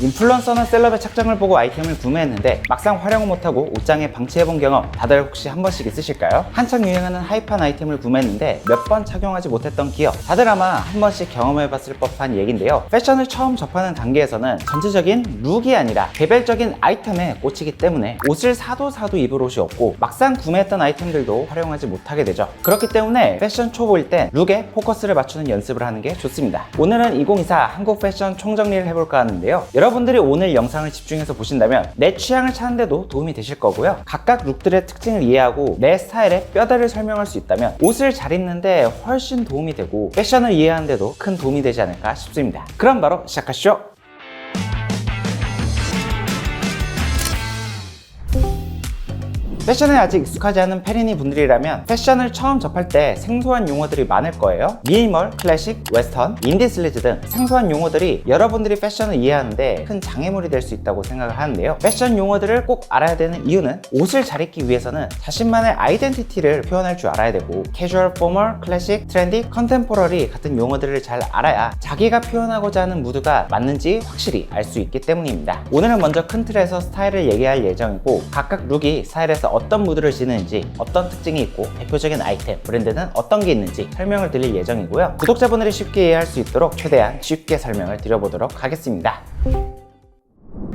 인플루언서나 셀럽의 착장을 보고 아이템을 구매했는데 막상 활용을 못하고 옷장에 방치해본 경험 다들 혹시 한 번씩 있으실까요? 한창 유행하는 하이판 아이템을 구매했는데 몇 번 착용하지 못했던 기억, 다들 아마 한 번씩 경험해봤을 법한 얘기인데요. 패션을 처음 접하는 단계에서는 전체적인 룩이 아니라 개별적인 아이템에 꽂히기 때문에 옷을 사도 입을 옷이 없고 막상 구매했던 아이템들도 활용하지 못하게 되죠. 그렇기 때문에 패션 초보일 땐 룩에 포커스를 맞추는 연습을 하는 게 좋습니다. 오늘은 2024 한국 패션 총정리를 해볼까 하는데요. 여러분들이 오늘 영상을 집중해서 보신다면 내 취향을 찾는데도 도움이 되실 거고요. 각각 룩들의 특징을 이해하고 내 스타일의 뼈대를 설명할 수 있다면 옷을 잘 입는데 훨씬 도움이 되고 패션을 이해하는데도 큰 도움이 되지 않을까 싶습니다. 그럼 바로 시작하시죠. 패션에 아직 익숙하지 않은 페리니 분들이라면 패션을 처음 접할 때 생소한 용어들이 많을 거예요. 미니멀, 클래식, 웨스턴, 인디 슬리즈 등 생소한 용어들이 여러분들이 패션을 이해하는데 큰 장애물이 될 수 있다고 생각을 하는데요. 패션 용어들을 꼭 알아야 되는 이유는 옷을 잘 입기 위해서는 자신만의 아이덴티티를 표현할 줄 알아야 되고 캐주얼, 포멀, 클래식, 트렌디, 컨템포러리 같은 용어들을 잘 알아야 자기가 표현하고자 하는 무드가 맞는지 확실히 알 수 있기 때문입니다. 오늘은 먼저 큰 틀에서 스타일을 얘기할 예정이고 각각 룩이 스타일에서 어떤 무드를 지니는지, 어떤 특징이 있고 대표적인 아이템, 브랜드는 어떤 게 있는지 설명을 드릴 예정이고요. 구독자분들이 쉽게 이해할 수 있도록 최대한 쉽게 설명을 드려보도록 하겠습니다.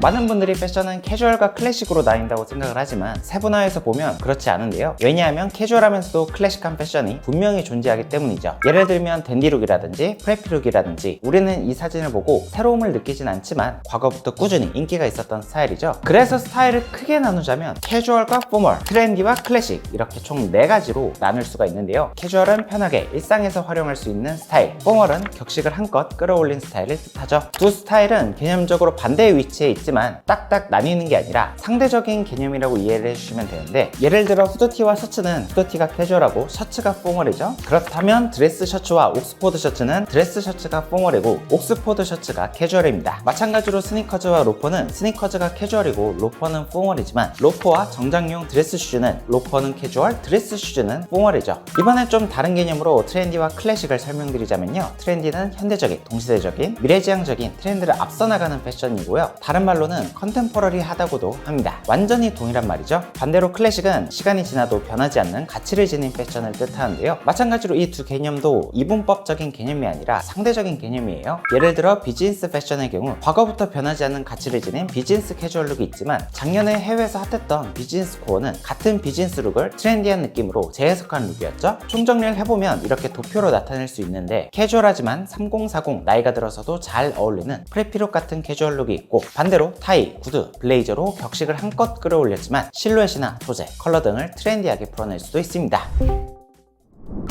많은 분들이 패션은 캐주얼과 클래식으로 나뉜다고 생각을 하지만 세분화해서 보면 그렇지 않은데요. 왜냐하면 캐주얼하면서도 클래식한 패션이 분명히 존재하기 때문이죠. 예를 들면 댄디룩이라든지 프레피룩이라든지 우리는 이 사진을 보고 새로움을 느끼진 않지만 과거부터 꾸준히 인기가 있었던 스타일이죠. 그래서 스타일을 크게 나누자면 캐주얼과 포멀, 트렌디와 클래식 이렇게 총 4가지로 나눌 수가 있는데요. 캐주얼은 편하게 일상에서 활용할 수 있는 스타일, 포멀은 격식을 한껏 끌어올린 스타일을 뜻하죠. 두 스타일은 개념적으로 반대의 위치에 있지만 딱딱 나뉘는 게 아니라 상대적인 개념이라고 이해를 해주시면 되는데, 예를 들어 후드티와 셔츠는 후드티가 캐주얼하고 셔츠가 포멀이죠. 그렇다면 드레스 셔츠와 옥스포드 셔츠는 드레스 셔츠가 포멀이고 옥스포드 셔츠가 캐주얼입니다. 마찬가지로 스니커즈와 로퍼는 스니커즈가 캐주얼이고 로퍼는 포멀이지만 로퍼와 정장용 드레스 슈즈는 로퍼는 캐주얼, 드레스 슈즈는 포멀이죠. 이번엔 좀 다른 개념으로 트렌디와 클래식을 설명드리자면요. 트렌디는 현대적인, 동시대적인, 미래지향적인 트렌드를 앞서 나가는 패션이고요. 다른 말로는 컨템포러리하다고도 합니다. 완전히 동일한 말이죠. 반대로 클래식은 시간이 지나도 변하지 않는 가치를 지닌 패션을 뜻하는데요. 마찬가지로 이 두 개념도 이분법적인 개념이 아니라 상대적인 개념이에요. 예를 들어 비즈니스 패션의 경우 과거부터 변하지 않는 가치를 지닌 비즈니스 캐주얼 룩이 있지만 작년에 해외에서 핫했던 비즈니스 코어는 같은 비즈니스 룩을 트렌디한 느낌으로 재해석한 룩이었죠. 총정리를 해보면 이렇게 도표로 나타낼 수 있는데, 캐주얼하지만 3040 나이가 들어서도 잘 어울리는 프레피룩 같은 캐주얼 룩이 있고, 반대로 타이, 구두, 블레이저로 격식을 한껏 끌어올렸지만 실루엣이나 소재, 컬러 등을 트렌디하게 풀어낼 수도 있습니다.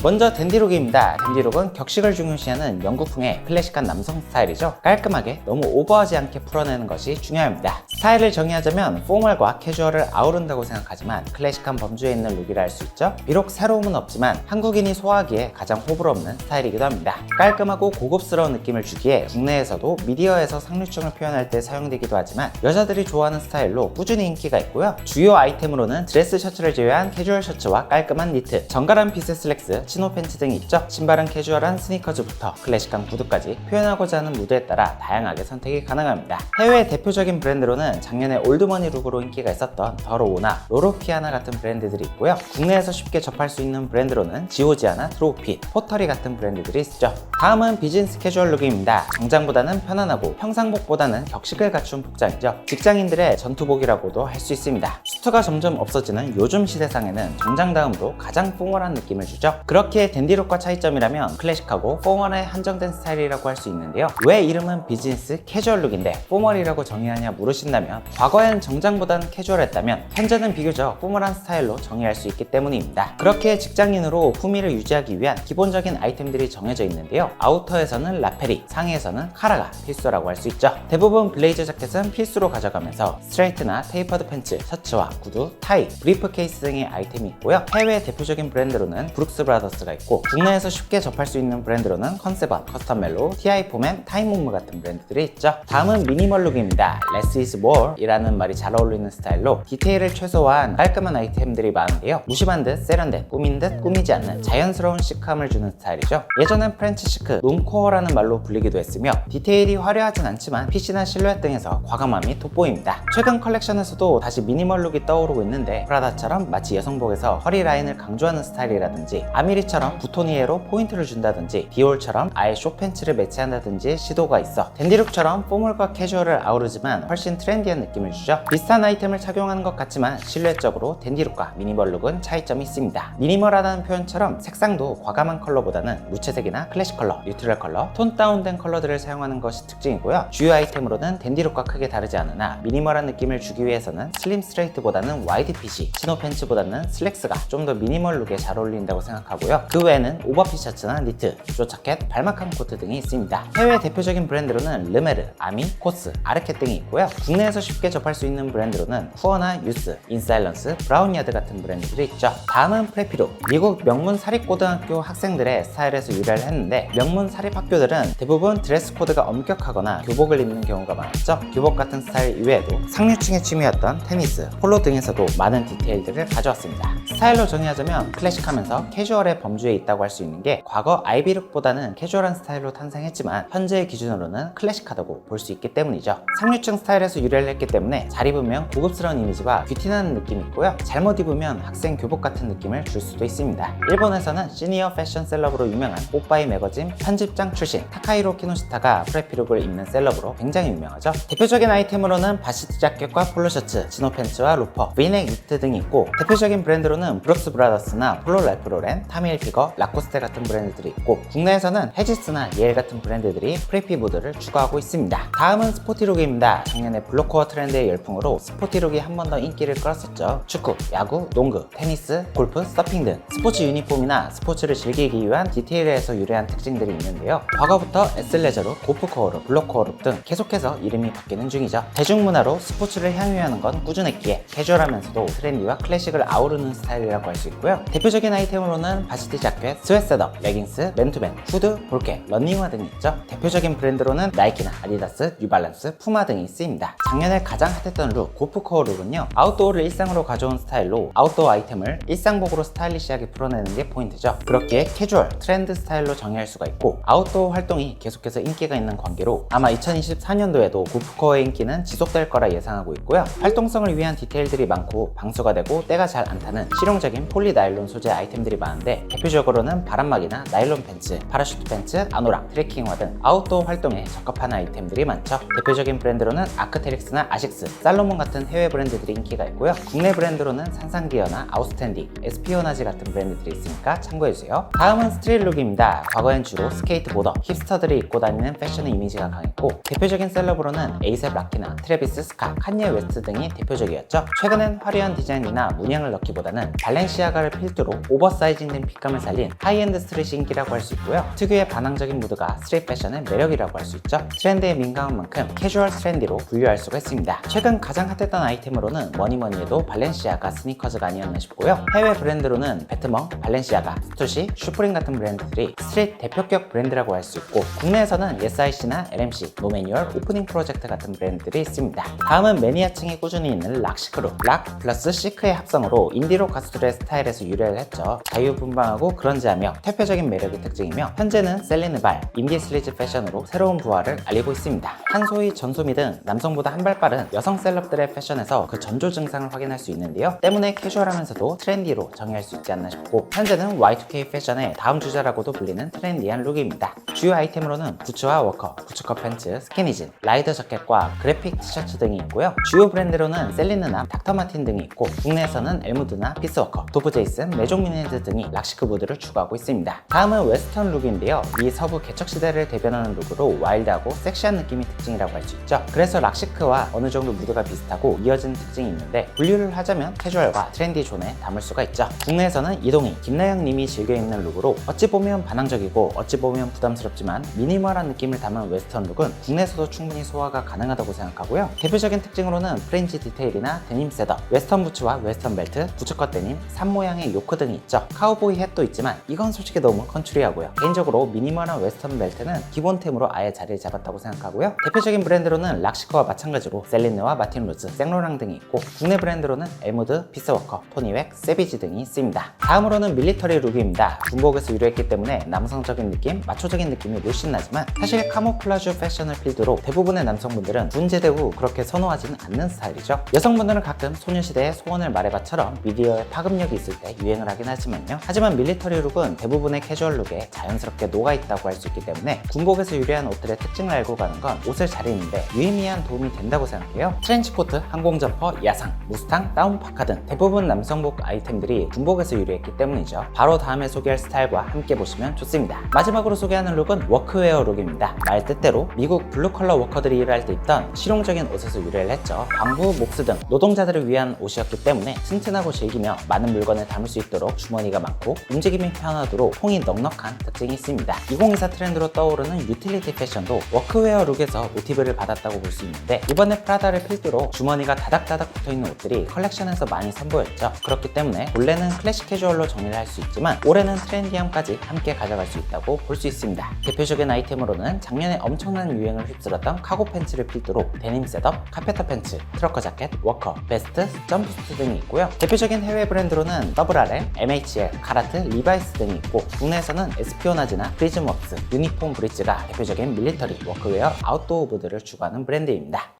먼저 댄디룩입니다. 댄디룩은 격식을 중요시하는 영국풍의 클래식한 남성 스타일이죠. 깔끔하게 너무 오버하지 않게 풀어내는 것이 중요합니다. 스타일을 정의하자면 포멀과 캐주얼을 아우른다고 생각하지만 클래식한 범주에 있는 룩이라 할 수 있죠. 비록 새로움은 없지만 한국인이 소화하기에 가장 호불호없는 스타일이기도 합니다. 깔끔하고 고급스러운 느낌을 주기에 국내에서도 미디어에서 상류층을 표현할 때 사용되기도 하지만 여자들이 좋아하는 스타일로 꾸준히 인기가 있고요. 주요 아이템으로는 드레스 셔츠를 제외한 캐주얼 셔츠와 깔끔한 니트, 정갈한 핏의 슬랙스, 치노 팬츠 등이 있죠. 신발은 캐주얼한 스니커즈부터 클래식한 구두까지 표현하고자 하는 무드에 따라 다양하게 선택이 가능합니다. 해외 대표적인 브랜드로는 작년에 올드머니 룩으로 인기가 있었던 더로우나 로로피아나 같은 브랜드들이 있고요. 국내에서 쉽게 접할 수 있는 브랜드로는 지오지아나, 트로우핏, 포터리 같은 브랜드들이 있죠. 다음은 비즈니스 캐주얼 룩입니다. 정장보다는 편안하고 평상복보다는 격식을 갖춘 복장이죠. 직장인들의 전투복이라고도 할 수 있습니다. 수트가 점점 없어지는 요즘 시대상에는 정장 다음으로 가장 포멀한 느낌을 주죠. 그렇게 댄디룩과 차이점이라면 클래식하고 포멀에 한정된 스타일이라고 할 수 있는데요. 왜 이름은 비즈니스 캐주얼 룩인데 포멀이라고 정의하냐 물으신다면, 과거엔 정장보다는 캐주얼했다면 현재는 비교적 포멀한 스타일로 정의할 수 있기 때문입니다. 그렇게 직장인으로 품위를 유지하기 위한 기본적인 아이템들이 정해져 있는데요. 아우터에서는 라페리, 상의에서는 카라가 필수라고 할 수 있죠. 대부분 블레이저 자켓은 필수로 가져가면서 스트레이트나 테이퍼드 팬츠, 셔츠와 구두, 타이, 브리프 케이스 등의 아이템이 있고요. 해외 대표적인 브랜드로는 브룩스 브라더 브라더스가 있고, 국내에서 쉽게 접할 수 있는 브랜드로는 컨셉원, 커스텀 멜로, TI 포맨, 타임홈 같은 브랜드들이 있죠. 다음은 미니멀 룩입니다. Less is more 이라는 말이 잘 어울리는 스타일로 디테일을 최소화한 깔끔한 아이템들이 많은데요. 무심한 듯 세련된, 꾸민 듯 꾸미지 않는 자연스러운 시크함을 주는 스타일이죠. 예전엔 프렌치 시크, 롱코어라는 말로 불리기도 했으며 디테일이 화려하진 않지만 핏이나 실루엣 등에서 과감함이 돋보입니다. 최근 컬렉션에서도 다시 미니멀 룩이 떠오르고 있는데, 프라다처럼 마치 여성복에서 허리 라인을 강조하는 스타일이라든지, 아미리처럼 부토니에로 포인트를 준다든지, 디올처럼 아예 숏팬츠를 매치한다든지 시도가 있어 댄디룩처럼 포멀과 캐주얼을 아우르지만 훨씬 트렌디한 느낌을 주죠. 비슷한 아이템을 착용하는 것 같지만 실루엣적으로 댄디룩과 미니멀 룩은 차이점이 있습니다. 미니멀하다는 표현처럼 색상도 과감한 컬러보다는 무채색이나 클래식 컬러, 뉴트럴 컬러, 톤 다운된 컬러들을 사용하는 것이 특징이고요. 주요 아이템으로는 댄디룩과 크게 다르지 않으나 미니멀한 느낌을 주기 위해서는 슬림 스트레이트보다는 와이드 핏이, 치노 팬츠보다는 슬랙스가 좀 더 미니멀 룩에 잘 어울린다고 생각하고요. 그 외에는 오버핏 셔츠나 니트, 조 자켓, 발막한 코트 등이 있습니다. 해외 대표적인 브랜드로는 르메르, 아미, 코스, 아르켓 등이 있고요. 국내에서 쉽게 접할 수 있는 브랜드로는 쿠어나 유스, 인사일런스, 브라운야드 같은 브랜드들이 있죠. 다음은 프레피룩. 미국 명문 사립고등학교 학생들의 스타일에서 유래를 했는데, 명문 사립학교들은 대부분 드레스 코드가 엄격하거나 교복을 입는 경우가 많았죠. 교복 같은 스타일 이외에도 상류층의 취미였던 테니스, 폴로 등에서도 많은 디테일들을 가져왔습니다. 스타일로 정의하자면 클래식하면서 캐주얼의 범주에 있다고 할 수 있는 게, 과거 아이비룩보다는 캐주얼한 스타일로 탄생했지만 현재의 기준으로는 클래식하다고 볼 수 있기 때문이죠. 상류층 스타일에서 유래를 했기 때문에 잘 입으면 고급스러운 이미지와 뷰티나는 느낌이 있고요. 잘못 입으면 학생 교복 같은 느낌을 줄 수도 있습니다. 일본에서는 시니어 패션 셀럽으로 유명한 뽀빠이 매거진 편집장 출신 타카히로 키노시타가 프레피룩을 입는 셀럽으로 굉장히 유명하죠. 대표적인 아이템으로는 바시트 자켓과 폴로 셔츠, 치노 팬츠와 로퍼, 브이넥 니트 등이 있고, 대표적인 브랜드로는 브룩스 브라더스나 폴로 랄프 로렌, 타미 hilfiger, 라코스테 같은 브랜드들이 있고, 국내에서는 헤지스나 예엘 같은 브랜드들이 프레피 무드를 추구하고 있습니다. 다음은 스포티룩입니다. 작년에 블록코어 트렌드의 열풍으로 스포티룩이 한 번 더 인기를 끌었었죠. 축구, 야구, 농구, 테니스, 골프, 서핑 등 스포츠 유니폼이나 스포츠를 즐기기 위한 디테일에서 유래한 특징들이 있는데요. 과거부터 에슬레저룩, 고프코어룩, 블록코어룩 등 계속해서 이름이 바뀌는 중이죠. 대중문화로 스포츠를 향유하는 건 꾸준했기에 캐주얼하면서도 트렌디와 클래식을 아우르는 스타일이라고 할 수 있고요. 대표적인 아이템으로는 바시티 자켓, 스웨트셋업, 레깅스, 맨투맨, 후드, 볼캡, 런닝화 등이 있죠. 대표적인 브랜드로는 나이키나 아디다스, 뉴발란스, 푸마 등이 있습니다. 작년에 가장 핫했던 룩, 고프코어 룩은요, 아웃도어를 일상으로 가져온 스타일로 아웃도어 아이템을 일상복으로 스타일리시하게 풀어내는 게 포인트죠. 그렇기에 캐주얼, 트렌드 스타일로 정의할 수가 있고, 아웃도어 활동이 계속해서 인기가 있는 관계로 아마 2024년도에도 고프코어의 인기는 지속될 거라 예상하고 있고요. 활동성을 위한 디테일들이 많고 방수가 되고 때가 잘 안 타는 실용적인 폴리 나일론 소재 아이템들이 많은데, 대표적으로는 바람막이나 나일론 팬츠, 파라슈트 팬츠, 아노락, 트레킹화 등 아웃도어 활동에 적합한 아이템들이 많죠. 대표적인 브랜드로는 아크테릭스나 아식스, 살로몬 같은 해외 브랜드들이 인기가 있고요. 국내 브랜드로는 산상기어나 아웃스탠딩, 에스피오나지 같은 브랜드들이 있으니까 참고해주세요. 다음은 스트릿 룩입니다. 과거엔 주로 스케이트보더, 힙스터들이 입고 다니는 패션의 이미지가 강했고, 대표적인 셀럽으로는 에이셉 라키나, 트래비스 스캇, 칸예 웨스트 등이 대표적이었죠. 최근엔 화려한 디자인이나 문양을 넣기보다는 발렌시아가를 필두로 오버사이징된 핏감을 살린 하이엔드 스트릿이 인기라고 할 수 있고요. 특유의 반항적인 무드가 스트릿 패션의 매력이라고 할 수 있죠. 트렌드에 민감한 만큼 캐주얼 트렌디로 분류할 수가 있습니다. 최근 가장 핫했던 아이템으로는 뭐니뭐니해도 발렌시아가 스니커즈가 아니었나 싶고요. 해외 브랜드로는 베트멍, 발렌시아가, 스투시, 슈프림 같은 브랜드들이 스트릿 대표격 브랜드라고 할 수 있고, 국내에서는 SIC나 LMC, 노매뉴얼, 오프닝 프로젝트 같은 브랜드들이 있습니다. 다음은 매니아층이 꾸준히 있는 락시크룩. 락 플러스 시크의 합성으로 인디록 가수들의 스타일에서 유래를 했죠. 자유분방하고 그런지하며 대표적인 매력의 특징이며, 현재는 셀리느 발, 인디 슬리즈 패션으로 새로운 부활을 알리고 있습니다. 한소희, 전소미 등 남성보다 한 발 빠른 여성 셀럽들의 패션에서 그 전조 증상을 확인할 수 있는데요. 때문에 캐주얼하면서도 트렌디로 정의할 수 있지 않나 싶고, 현재는 Y2K 패션의 다음 주자라고도 불리는 트렌디한 룩입니다. 주요 아이템으로는 부츠와 워커, 부츠컷 팬츠, 스키니진, 라이더 자켓과 그래픽 티셔츠 등이 있고요. 주요 브랜드로는 셀리느나 닥터마틴 등이 있고, 국내에서는 엘무드나 피스워커, 도브 제이슨, 메종미네즈 등이 락시크 무드를 추구하고 있습니다. 다음은 웨스턴 룩인데요. 이 서부 개척시대를 대변하는 룩으로 와일드하고 섹시한 느낌이 특징이라고 할 수 있죠. 그래서 락시크와 어느 정도 무드가 비슷하고 이어지는 특징이 있는데, 분류를 하자면 캐주얼과 트렌디 존에 담을 수가 있죠. 국내에서는 이동희, 김나영 님이 즐겨 입는 룩으로 어찌 보면 반항적이고 어찌 보면 부담스럽지만 미니멀한 느낌을 담은 웨스턴 룩은 국내에서도 충분히 소화가 가능하다고 생각하고요. 대표적인 특징으로는 프린지 디테일이나 데님 셋업, 웨스턴 부츠와 웨스턴 벨트, 부츠컷 데님, 데님, 산 모양의 요크 등이 있죠. 카우보이 햇도 있지만 이건 솔직히 너무 컨츄리하고요. 개인적으로 미니멀한 웨스턴 벨트는 기본템으로 아예 자리를 잡았다고 생각하고요. 대표적인 브랜드로는 락시커와 마찬가지로 셀린느와 마틴 루즈, 생로랑 등이 있고 국내 브랜드로는 엘무드, 피스워커, 토니웩, 세비지 등이 있습니다. 다음으로는 밀리터리 룩입니다. 군복에서 유래했기 때문에 남성적인 느낌, 마초적인 느낌이 물씬 나지만 사실 카모플라주 패션을 필두로 대부분의 남성분들은 군 제대 후 그렇게 선호하지는 않는 스타일이죠. 여성분들은 가끔 소녀시대의 소원을 말해봐처럼 미디어에 파급력이 있을 때 유행을 하긴 하지만요. 하지만 밀리터리 룩은 대부분의 캐주얼 룩에 자연스럽게 녹아있다고 할 수 있기 때문에 군복에서 유래한 옷들의 특징을 알고 가는 건 옷을 잘 입는데 유의미한 도움이 된다고 생각해요. 트렌치코트, 항공점퍼, 야상, 무스탕, 다운파카 등 대부분 남성복 아이템들이 군복에서 유래했기 때문이죠. 바로 다음에 소개할 스타일과 함께 보시면 좋습니다. 마지막으로 소개하는 룩은 워크웨어 룩입니다. 말 뜻대로 미국 블루컬러 워커들이 일할 때 입던 실용적인 옷에서 유래를 했죠. 광부, 목수 등 노동자들을 위한 옷이었기 때문에 튼튼하고 질기며 많은 물건을 담을 수 있도록 주머니가 많고 움직임이 편하도록 통이 넉넉한 특징이 있습니다. 2024 트렌드로 떠오르는 유틸리티 패션도 워크웨어 룩에서 모티브를 받았다고 볼 수 있는데 이번에 프라다를 필두로 주머니가 다닥다닥 붙어있는 옷들이 컬렉션에서 많이 선보였죠. 그렇기 때문에 본래는 클래식 캐주얼로 정리를 할 수 있지만 올해는 트렌디함까지 함께 가져갈 수 있다고 볼 수 있습니다. 대표적인 아이템으로는 작년에 엄청난 유행을 휩쓸었던 카고 팬츠를 필두로 데님 셋업, 카페터 팬츠, 트러커 자켓, 워커, 베스트, 점프스트 등이 있고요. 대표적인 해외 브랜드로는 WRL, MHL, 카라트, 리바이스 등이 있고 국내에서는 에스피오나즈나 프리즘웍스, 유니폼 브릿지가 대표적인 밀리터리, 워크웨어, 아웃도어 부들을 추구하는 브랜드입니다.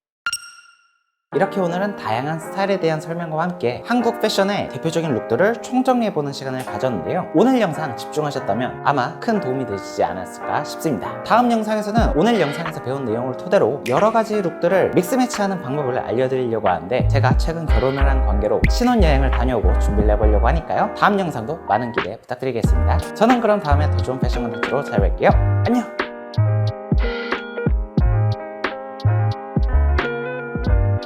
이렇게 오늘은 다양한 스타일에 대한 설명과 함께 한국 패션의 대표적인 룩들을 총정리해보는 시간을 가졌는데요. 오늘 영상 집중하셨다면 아마 큰 도움이 되시지 않았을까 싶습니다. 다음 영상에서는 오늘 영상에서 배운 내용을 토대로 여러가지 룩들을 믹스매치하는 방법을 알려드리려고 하는데 제가 최근 결혼을 한 관계로 신혼여행을 다녀오고 준비를 해보려고 하니까요. 다음 영상도 많은 기대 부탁드리겠습니다. 저는 그럼 다음에 더 좋은 패션 컨텐츠로 찾아뵐게요. 안녕!